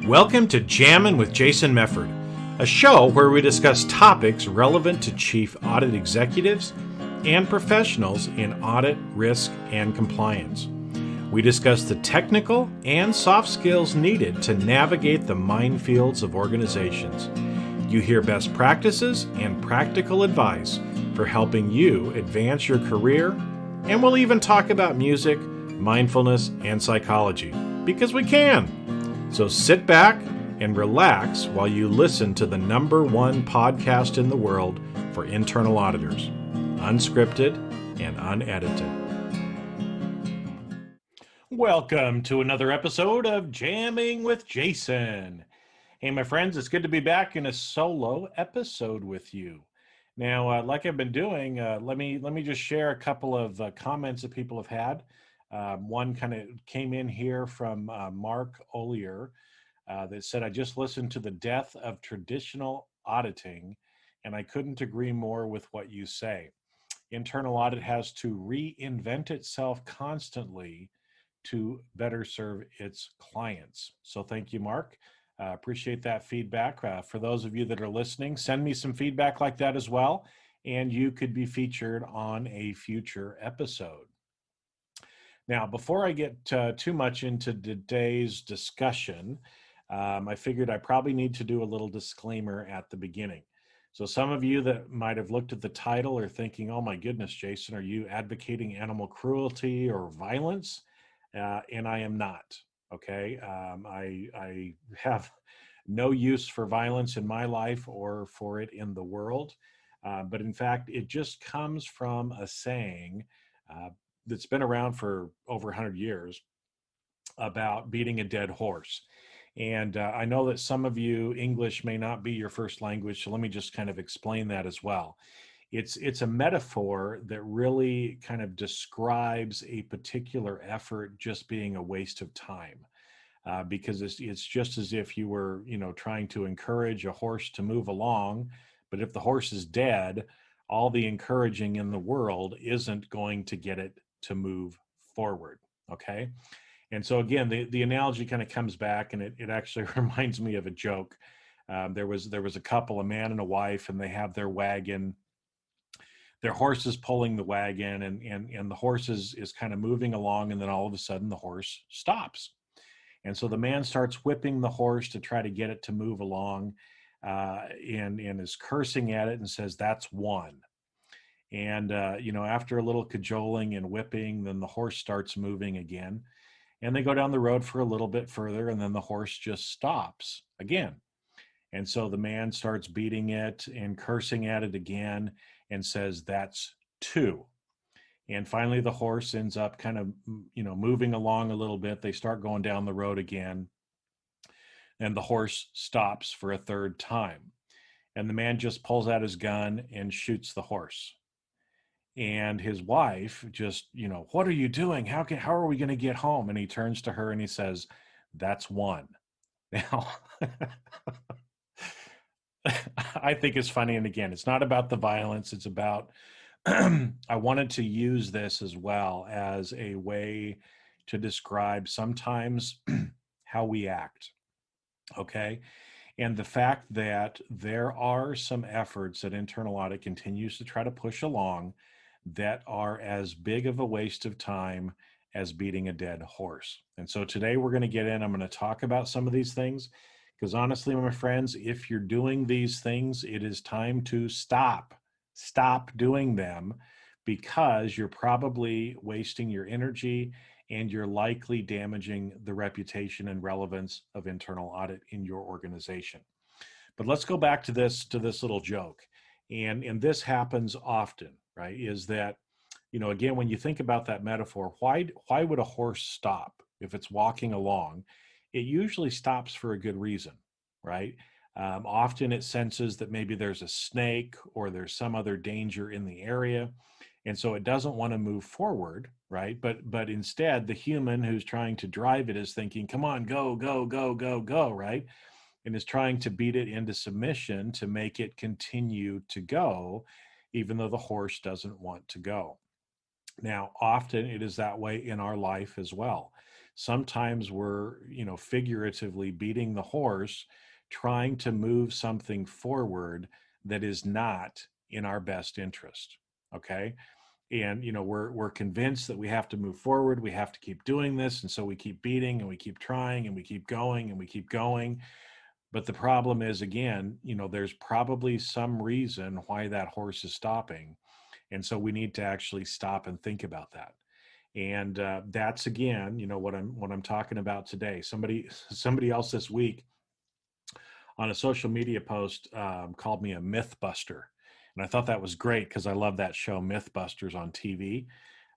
Welcome to Jammin' with Jason Mefford, a show where we discuss topics relevant to chief audit executives and professionals in audit, risk, and compliance. We discuss the technical and soft skills needed to navigate the minefields of organizations. You hear best practices and practical advice for helping you advance your career, and we'll even talk about music, mindfulness, and psychology, because we can. So sit back and relax while you listen to the #1 podcast in the world for internal auditors, unscripted and unedited. Welcome to another episode of Jamming with Jason. Hey, my friends, it's good to be back in a solo episode with you. Now, like I've been doing, let me just share a couple of comments that people have had. One kind of came in here from Mark Ollier that said, I just listened to the death of traditional auditing, and I couldn't agree more with what you say. Internal audit has to reinvent itself constantly to better serve its clients. So thank you, Mark. Appreciate that feedback. For those of you that are listening, send me some feedback like that as well, and you could be featured on a future episode. Now, before I get too much into today's discussion, I figured I probably need to do a little disclaimer at the beginning. So some of you that might have looked at the title are thinking, oh my goodness, Jason, are you advocating animal cruelty or violence? And I am not, okay? I have no use for violence in my life or for it in the world. But in fact, it just comes from a saying that's been around for over 100 years about beating a dead horse. And I know that some of you, English may not be your first language, so let me just kind of explain that as well. It's a metaphor that really kind of describes a particular effort just being a waste of time, because it's just as if you were, trying to encourage a horse to move along, but if the horse is dead, all the encouraging in the world isn't going to get it to move forward, okay? And so again, the analogy kind of comes back, and it actually reminds me of a joke. There was a couple, a man and a wife, and they have their wagon. Their horse is pulling the wagon, and the horse is kind of moving along, and then all of a sudden the horse stops. And so the man starts whipping the horse to try to get it to move along, and is cursing at it and says, "That's one." And after a little cajoling and whipping, then the horse starts moving again. And they go down the road for a little bit further, and then the horse just stops again. And so the man starts beating it and cursing at it again and says, "That's two." And finally, the horse ends up kind of, moving along a little bit. They start going down the road again, and the horse stops for a third time. And the man just pulls out his gun and shoots the horse. And his wife just, "What are you doing? How are we going to get home?" And he turns to her and he says, "That's one." Now, I think it's funny. And again, it's not about the violence. It's about, I wanted to use this as well as a way to describe sometimes how we act. Okay. And the fact that there are some efforts that internal audit continues to try to push along that are as big of a waste of time as beating a dead horse. And so today we're going to get in, I'm going to talk about some of these things, because honestly, my friends, if you're doing these things, it is time to stop doing them, because you're probably wasting your energy and you're likely damaging the reputation and relevance of internal audit in your organization. But let's go back to this little joke. And this happens often, right? Is that, again, when you think about that metaphor, why would a horse stop if it's walking along? It usually stops for a good reason, right? Often it senses that maybe there's a snake or there's some other danger in the area. And so it doesn't want to move forward, right? But instead, the human who's trying to drive it is thinking, come on, go, go, go, go, go, right? And is trying to beat it into submission to make it continue to go, even though the horse doesn't want to go. Now, often it is that way in our life as well. Sometimes we're, figuratively beating the horse, trying to move something forward that is not in our best interest. Okay. And, we're convinced that we have to move forward. We have to keep doing this. And so we keep beating and we keep trying and we keep going and we keep going. But the problem is, again, there's probably some reason why that horse is stopping. And so we need to actually stop and think about that. And that's, again, what I'm talking about today. Somebody else this week on a social media post called me a myth buster, and I thought that was great because I love that show Mythbusters on TV,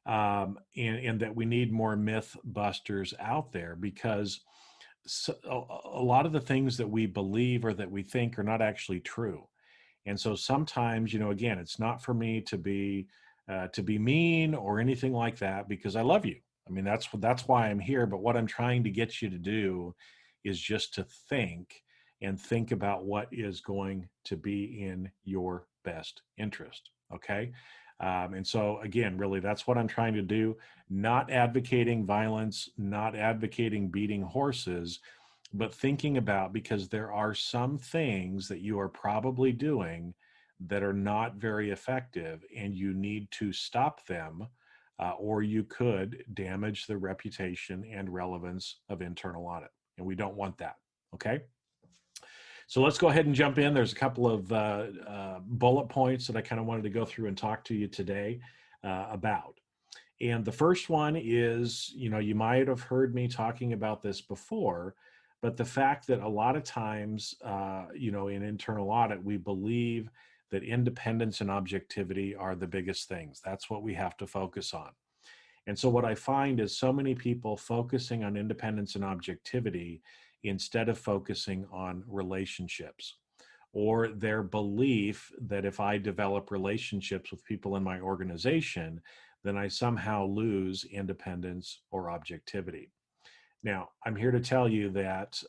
and that we need more myth busters out there because a lot of the things that we believe or that we think are not actually true. And so sometimes, again, it's not for me to be mean or anything like that because I love you. I mean, that's why I'm here. But what I'm trying to get you to do is just to think and think about what is going to be in your best interest. Okay. And so, again, really, that's what I'm trying to do. Not advocating violence, not advocating beating horses, but thinking about, because there are some things that you are probably doing that are not very effective and you need to stop them, or you could damage the reputation and relevance of internal audit. And we don't want that. Okay. So let's go ahead and jump in. There's a couple of bullet points that I kind of wanted to go through and talk to you today about. And the first one is, you might have heard me talking about this before, but the fact that a lot of times, in internal audit, we believe that independence and objectivity are the biggest things. That's what we have to focus on. And so what I find is so many people focusing on independence and objectivity instead of focusing on relationships, or their belief that if I develop relationships with people in my organization, then I somehow lose independence or objectivity. Now, I'm here to tell you that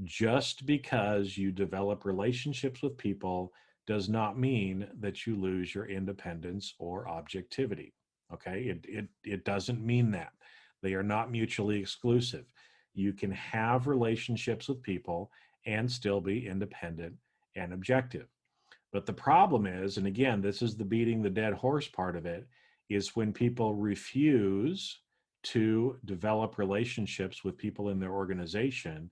just because you develop relationships with people does not mean that you lose your independence or objectivity. Okay, it doesn't mean that. They are not mutually exclusive. You can have relationships with people and still be independent and objective. But the problem is, and again, this is the beating the dead horse part of it, is when people refuse to develop relationships with people in their organization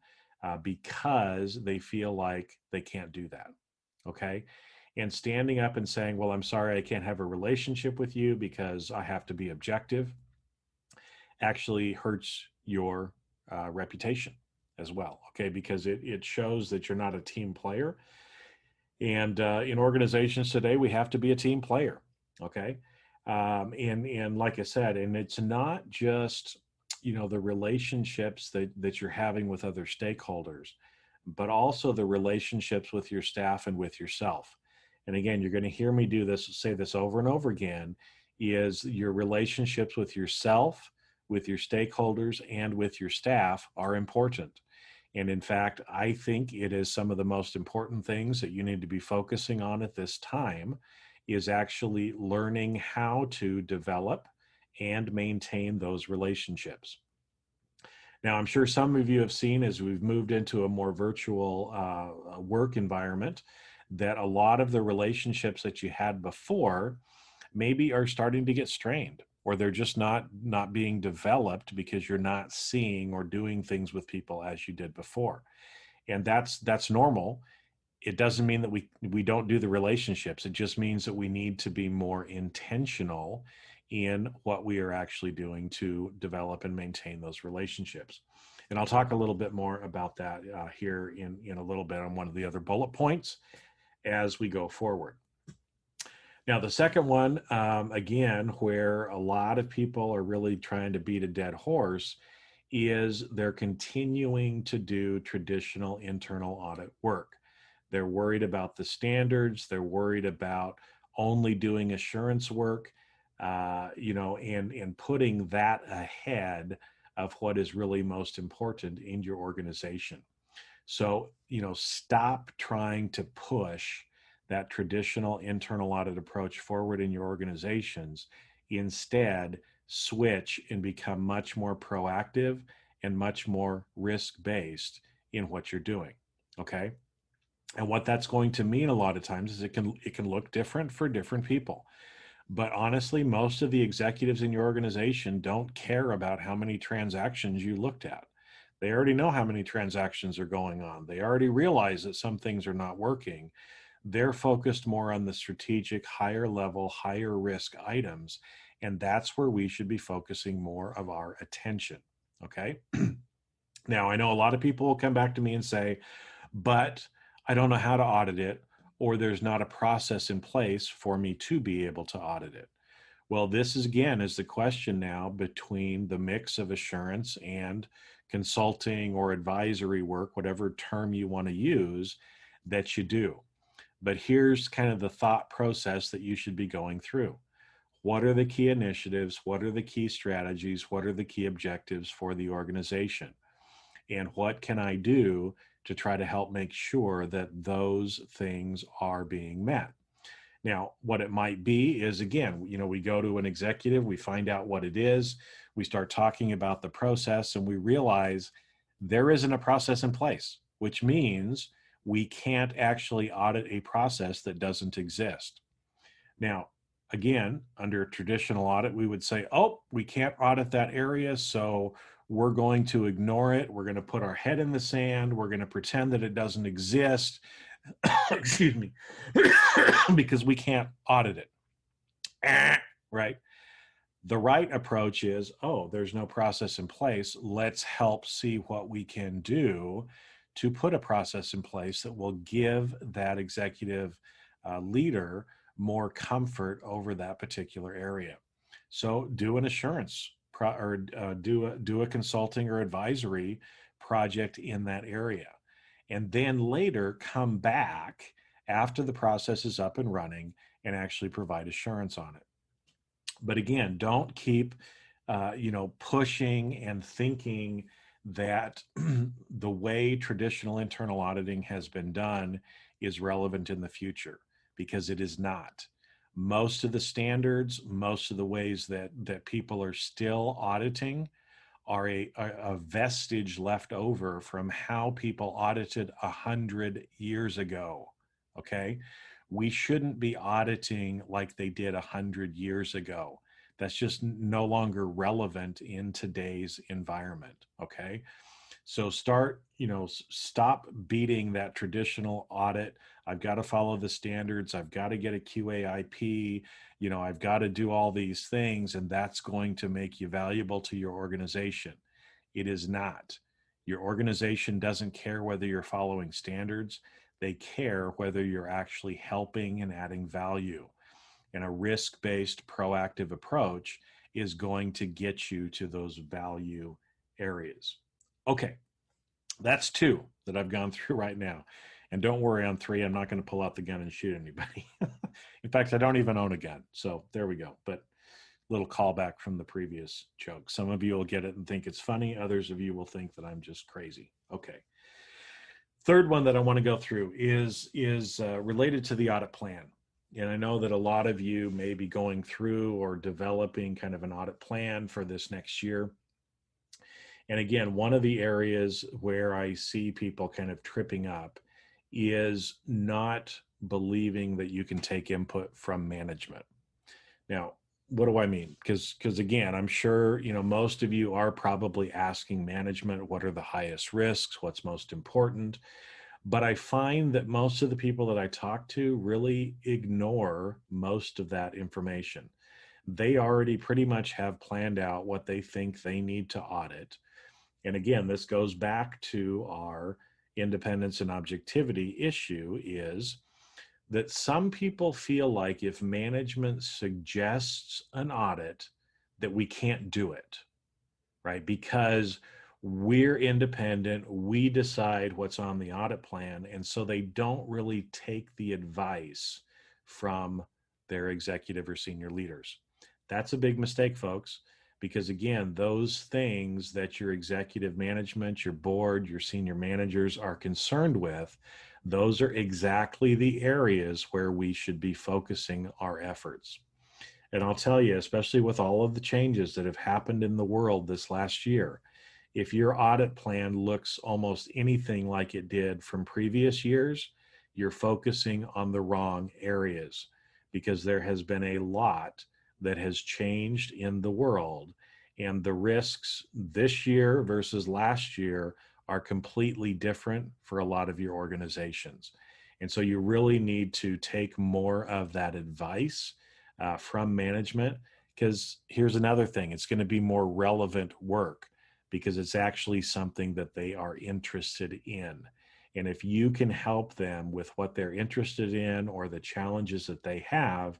because they feel like they can't do that. Okay. And standing up and saying, well, I'm sorry, I can't have a relationship with you because I have to be objective, actually hurts your reputation as well. Okay. Because it shows that you're not a team player. And in organizations today, we have to be a team player. Okay. And like I said, and it's not just, the relationships that you're having with other stakeholders, but also the relationships with your staff and with yourself. And again, you're going to hear me say this over and over again, is your relationships with yourself, with your stakeholders, and with your staff are important. And in fact, I think it is some of the most important things that you need to be focusing on at this time is actually learning how to develop and maintain those relationships. Now, I'm sure some of you have seen as we've moved into a more virtual work environment that a lot of the relationships that you had before maybe are starting to get strained, or they're just not being developed because you're not seeing or doing things with people as you did before. And that's normal. It doesn't mean that we don't do the relationships. It just means that we need to be more intentional in what we are actually doing to develop and maintain those relationships. And I'll talk a little bit more about that here in a little bit on one of the other bullet points as we go forward. Now, the second one, again, where a lot of people are really trying to beat a dead horse, is they're continuing to do traditional internal audit work. They're worried about the standards. They're worried about only doing assurance work, and putting that ahead of what is really most important in your organization. So, stop trying to push that traditional internal audit approach forward in your organizations Instead, switch and become much more proactive and much more risk-based in what you're doing. Okay. And what that's going to mean a lot of times is it can look different for different people. But honestly, most of the executives in your organization don't care about how many transactions you looked at. They already know how many transactions are going on. They already realize that some things are not working. They're focused more on the strategic, higher level, higher risk items. And that's where we should be focusing more of our attention. Okay. Now, I know a lot of people will come back to me and say, but I don't know how to audit it, or there's not a process in place for me to be able to audit it. Well, this is again is the question now between the mix of assurance and consulting or advisory work, whatever term you want to use, that you do. But here's kind of the thought process that you should be going through. What are the key initiatives? What are the key strategies? What are the key objectives for the organization? And what can I do to try to help make sure that those things are being met? Now, what it might be is, again, we go to an executive, we find out what it is, we start talking about the process, and we realize there isn't a process in place, which means we can't actually audit a process that doesn't exist. Now, again, under a traditional audit, we would say, oh, we can't audit that area, so we're going to ignore it. We're going to put our head in the sand. We're going to pretend that it doesn't exist. Excuse me, because we can't audit it. Right? The right approach is, oh, there's no process in place. Let's help see what we can do to put a process in place that will give that executive leader more comfort over that particular area. So do an assurance or do a consulting or advisory project in that area. And then later come back after the process is up and running and actually provide assurance on it. But again, don't keep, pushing and thinking that the way traditional internal auditing has been done is relevant in the future, because it is not. Most of the standards, most of the ways that people are still auditing are a vestige left over from how people audited 100 years ago. Okay. We shouldn't be auditing like they did 100 years ago. That's just no longer relevant in today's environment. Okay. So stop beating that traditional audit. I've got to follow the standards. I've got to get a QAIP. I've got to do all these things, and that's going to make you valuable to your organization. It is not. Your organization doesn't care whether you're following standards. They care whether you're actually helping and adding value. And a risk-based proactive approach is going to get you to those value areas. Okay, that's 2 that I've gone through right now. And don't worry, on 3, I'm not going to pull out the gun and shoot anybody. In fact, I don't even own a gun. So there we go. But little callback from the previous joke. Some of you will get it and think it's funny. Others of you will think that I'm just crazy. Okay. Third one that I want to go through is related to the audit plan. And I know that a lot of you may be going through or developing kind of an audit plan for this next year. And again, one of the areas where I see people kind of tripping up is not believing that you can take input from management. Now, what do I mean? Because again, I'm sure, most of you are probably asking management, what are the highest risks? What's most important? But I find that most of the people that I talk to really ignore most of that information. They already pretty much have planned out what they think they need to audit. And again, this goes back to our independence and objectivity issue, is that some people feel like if management suggests an audit, that we can't do it, right? Because we're independent, we decide what's on the audit plan, and so they don't really take the advice from their executive or senior leaders. That's a big mistake, folks, because again, those things that your executive management, your board, your senior managers are concerned with, those are exactly the areas where we should be focusing our efforts. And I'll tell you, especially with all of the changes that have happened in the world this last year, if your audit plan looks almost anything like it did from previous years, you're focusing on the wrong areas because there has been a lot that has changed in the world. And the risks this year versus last year are completely different for a lot of your organizations. And so you really need to take more of that advice from management, because here's another thing, it's going to be more relevant work because it's actually something that they are interested in. And if you can help them with what they're interested in or the challenges that they have,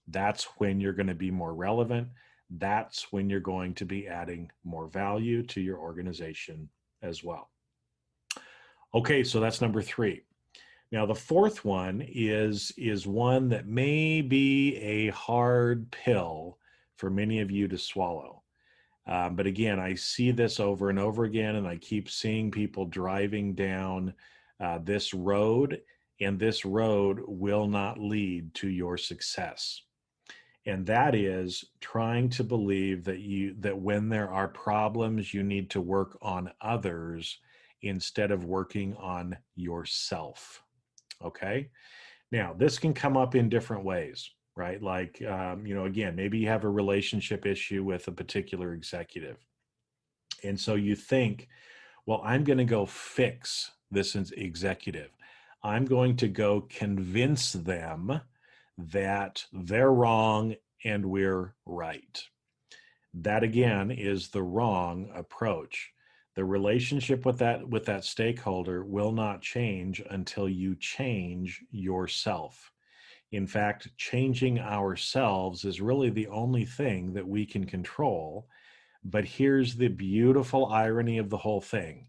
that's when you're going to be more relevant. That's when you're going to be adding more value to your organization as well. Okay, so that's number 3. Now, the fourth one is one that may be a hard pill for many of you to swallow. But again, I see this over and over again, and I keep seeing people driving down this road, and this road will not lead to your success. And that is trying to believe that when there are problems, you need to work on others instead of working on yourself. Okay. Now, this can come up in different ways, right? Like, again, maybe you have a relationship issue with a particular executive. And so you think, well, I'm going to go fix this executive. I'm going to go convince them that they're wrong and we're right. That again is the wrong approach. The relationship with that stakeholder will not change until you change yourself. In fact, changing ourselves is really the only thing that we can control. But here's the beautiful irony of the whole thing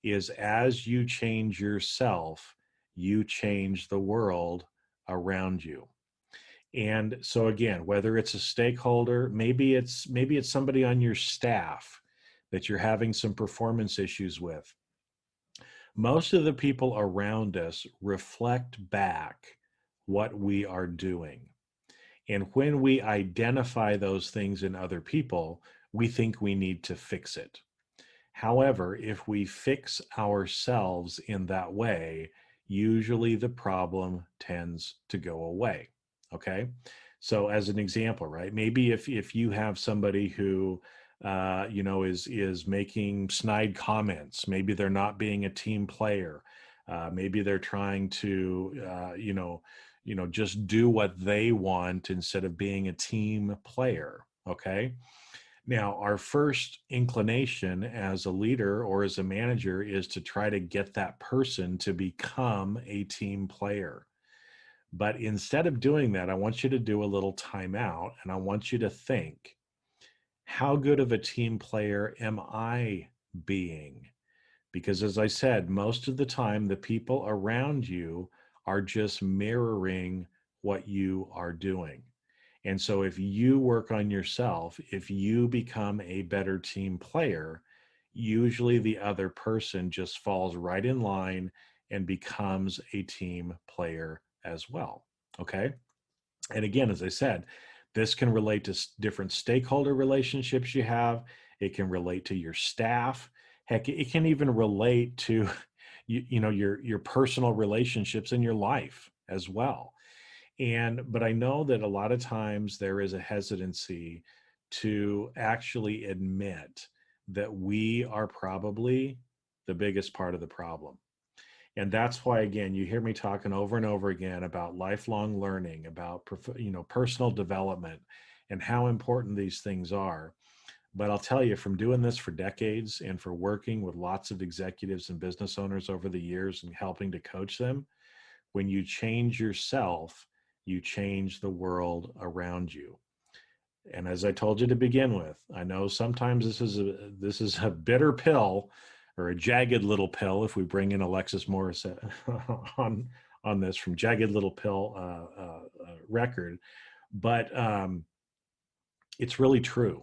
is as you change yourself, you change the world around you. And so again, whether it's a stakeholder, maybe it's somebody on your staff that you're having some performance issues with. Most of the people around us reflect back what we are doing. And when we identify those things in other people, we think we need to fix it. However, if we fix ourselves in that way, usually the problem tends to go away. Okay. So as an example, right? Maybe if you have somebody who is making snide comments, maybe they're not being a team player, maybe they're trying to just do what they want instead of being a team player. Okay. Now, our first inclination as a leader or as a manager is to try to get that person to become a team player. But instead of doing that, I want you to do a little timeout and I want you to think, how good of a team player am I being? Because as I said, most of the time, the people around you are just mirroring what you are doing. And so if you work on yourself, if you become a better team player, usually the other person just falls right in line and becomes a team player as well. Okay. And again, as I said, this can relate to different stakeholder relationships you have. It can relate to your staff. Heck, it can even relate to your personal relationships in your life as well. But I know that a lot of times there is a hesitancy to actually admit that we are probably the biggest part of the problem. And that's why, again, you hear me talking over and over again about lifelong learning, about personal development, and how important these things are. But I'll tell you, from doing this for decades and for working with lots of executives and business owners over the years and helping to coach them, when you change yourself, you change the world around you. And as I told you to begin with, I know sometimes this is a bitter pill or a jagged little pill if we bring in Alexis Morris on this from Jagged Little Pill record, but it's really true.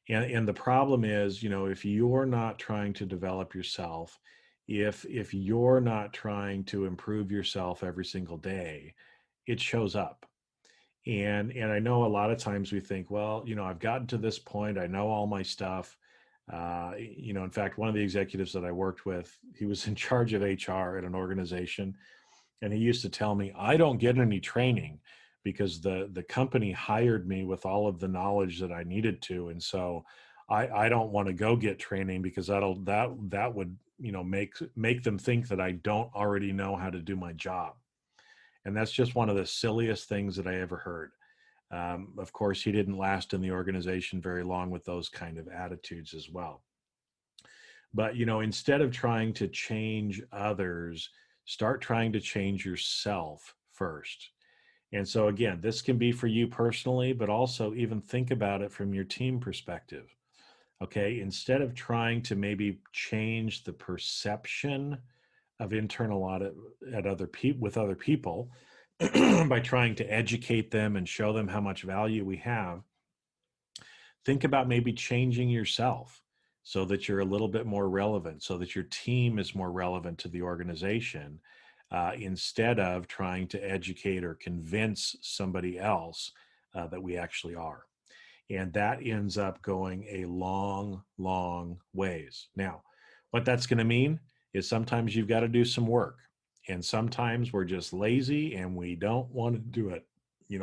And the problem is, if you're not trying to develop yourself, if you're not trying to improve yourself every single day, it shows up. And I know a lot of times we think, well, I've gotten to this point, I know all my stuff. In fact, one of the executives that I worked with, he was in charge of HR at an organization, and he used to tell me, I don't get any training because the company hired me with all of the knowledge that I needed to. And so I don't want to go get training because that would, make them think that I don't already know how to do my job. And that's just one of the silliest things that I ever heard. Of course, he didn't last in the organization very long with those kind of attitudes as well. But, instead of trying to change others, start trying to change yourself first. And so, again, this can be for you personally, but also even think about it from your team perspective. Okay. Instead of trying to maybe change the perception of internal audit at other people with other people by trying to educate them and show them how much value we have, think about maybe changing yourself so that you're a little bit more relevant, so that your team is more relevant to the organization, instead of trying to educate or convince somebody else that we actually are. And that ends up going a long, long ways. Now, what that's going to mean is sometimes you've got to do some work. And sometimes we're just lazy and we don't want to do it.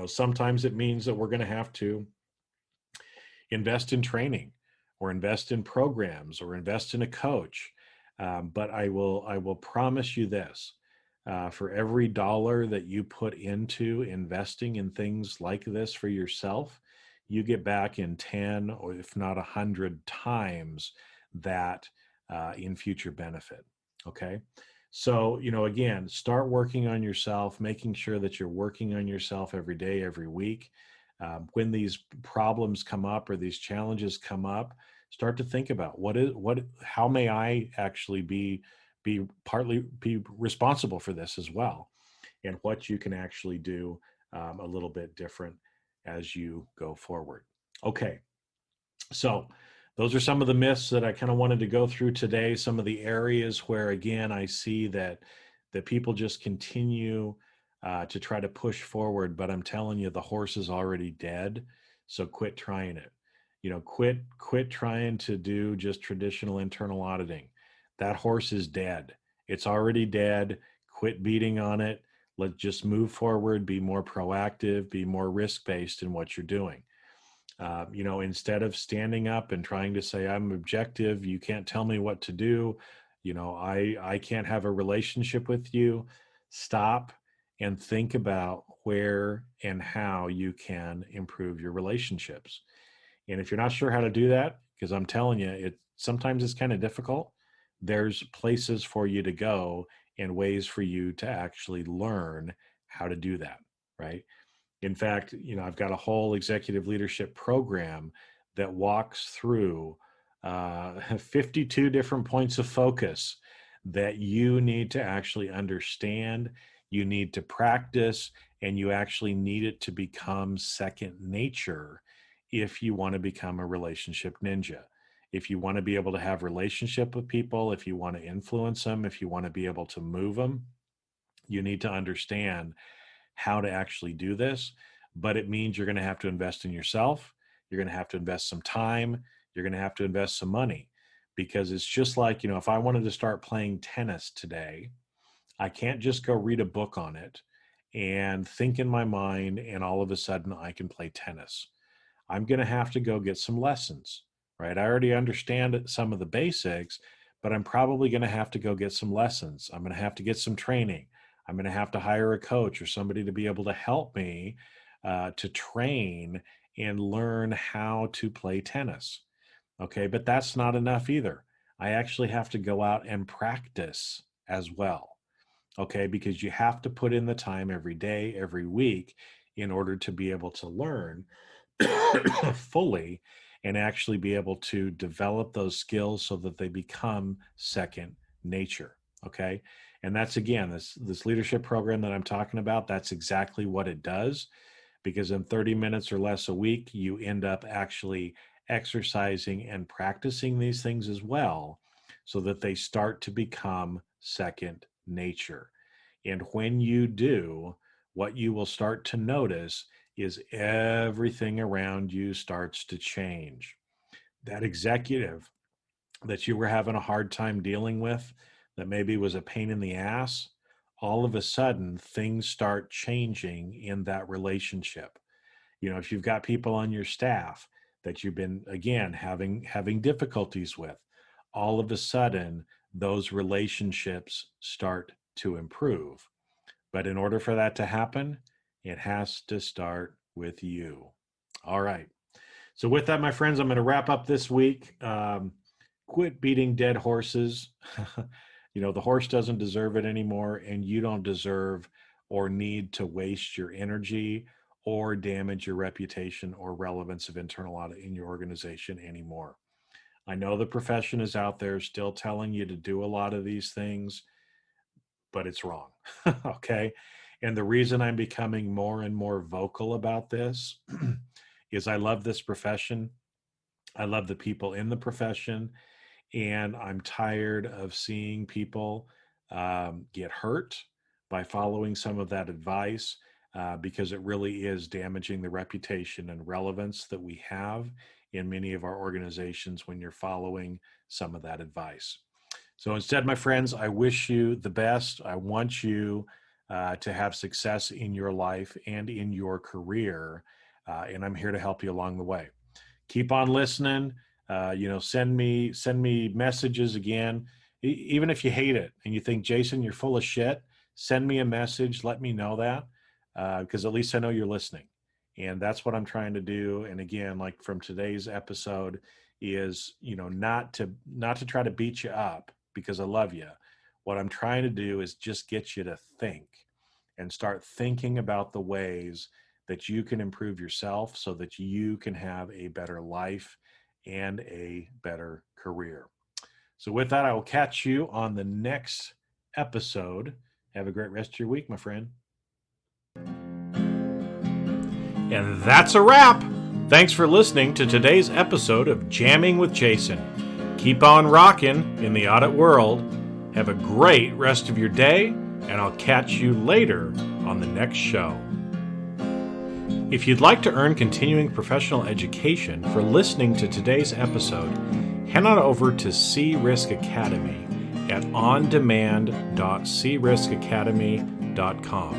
Sometimes it means that we're going to have to invest in training or invest in programs or invest in a coach. But I will promise you this. For every dollar that you put into investing in things like this for yourself, you get back in 10 or if not 100 times that in future benefit. Okay. So, again, start working on yourself, making sure that you're working on yourself every day, every week. When these problems come up or these challenges come up, start to think about how may I actually partly be responsible for this as well, and what you can actually do a little bit different as you go forward. Okay, so those are some of the myths that I kind of wanted to go through today. Some of the areas where, again, I see that people just continue to try to push forward, but I'm telling you, the horse is already dead. So quit trying it. Quit trying to do just traditional internal auditing. That horse is dead. It's already dead. Quit beating on it. Let's just move forward, be more proactive, be more risk-based in what you're doing. Instead of standing up and trying to say, I'm objective, you can't tell me what to do, I can't have a relationship with you, stop and think about where and how you can improve your relationships. And if you're not sure how to do that, because I'm telling you, sometimes it's kind of difficult, there's places for you to go and ways for you to actually learn how to do that, right? In fact, I've got a whole executive leadership program that walks through 52 different points of focus that you need to actually understand, you need to practice, and you actually need it to become second nature if you want to become a relationship ninja. If you want to be able to have relationship with people, if you want to influence them, if you want to be able to move them, you need to understand how to actually do this. But it means you're going to have to invest in yourself. You're going to have to invest some time. You're going to have to invest some money, because it's just like, if I wanted to start playing tennis today, I can't just go read a book on it and think in my mind and all of a sudden I can play tennis. I'm going to have to go get some lessons, right? I already understand some of the basics, but I'm probably going to have to go get some lessons. I'm going to have to get some training. I'm going to have to hire a coach or somebody to be able to help me to train and learn how to play tennis. Okay, but that's not enough either. I actually have to go out and practice as well. Okay, because you have to put in the time every day, every week, in order to be able to learn fully and actually be able to develop those skills so that they become second nature. Okay. And that's, again, this leadership program that I'm talking about, that's exactly what it does, because in 30 minutes or less a week, you end up actually exercising and practicing these things as well, so that they start to become second nature. And when you do, what you will start to notice is everything around you starts to change. That executive that you were having a hard time dealing with, that maybe was a pain in the ass, all of a sudden things start changing in that relationship. If you've got people on your staff that you've been, again, having difficulties with, all of a sudden those relationships start to improve. But in order for that to happen, it has to start with you. All right. So with that, my friends, I'm going to wrap up this week. Quit beating dead horses. The horse doesn't deserve it anymore, and you don't deserve or need to waste your energy or damage your reputation or relevance of internal audit in your organization anymore. I know the profession is out there still telling you to do a lot of these things, but it's wrong. Okay. And the reason I'm becoming more and more vocal about this is I love this profession. I love the people in the profession, and I'm tired of seeing people get hurt by following some of that advice, because it really is damaging the reputation and relevance that we have in many of our organizations when you're following some of that advice. So instead, my friends, I wish you the best. I want you to have success in your life and in your career, and I'm here to help you along the way. Keep on listening. Send me messages again. Even if you hate it and you think, Jason, you're full of shit, send me a message. Let me know that, because at least I know you're listening. And that's what I'm trying to do. And again, like from today's episode, is not to try to beat you up because I love you. What I'm trying to do is just get you to think and start thinking about the ways that you can improve yourself so that you can have a better life and a better career. So with that, I will catch you on the next episode. Have a great rest of your week, my friend. And that's a wrap. Thanks for listening to today's episode of Jamming with Jason. Keep on rocking in the audit world. Have a great rest of your day, and I'll catch you later on the next show. If you'd like to earn continuing professional education for listening to today's episode, head on over to C-Risk Academy at ondemand.criskacademy.com.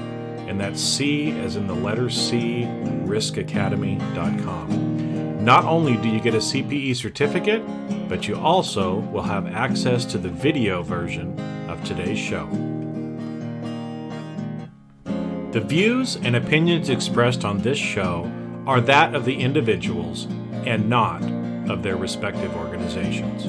And that's C as in the letter C, riskacademy.com. Not only do you get a CPE certificate, but you also will have access to the video version of today's show. The views and opinions expressed on this show are that of the individuals and not of their respective organizations.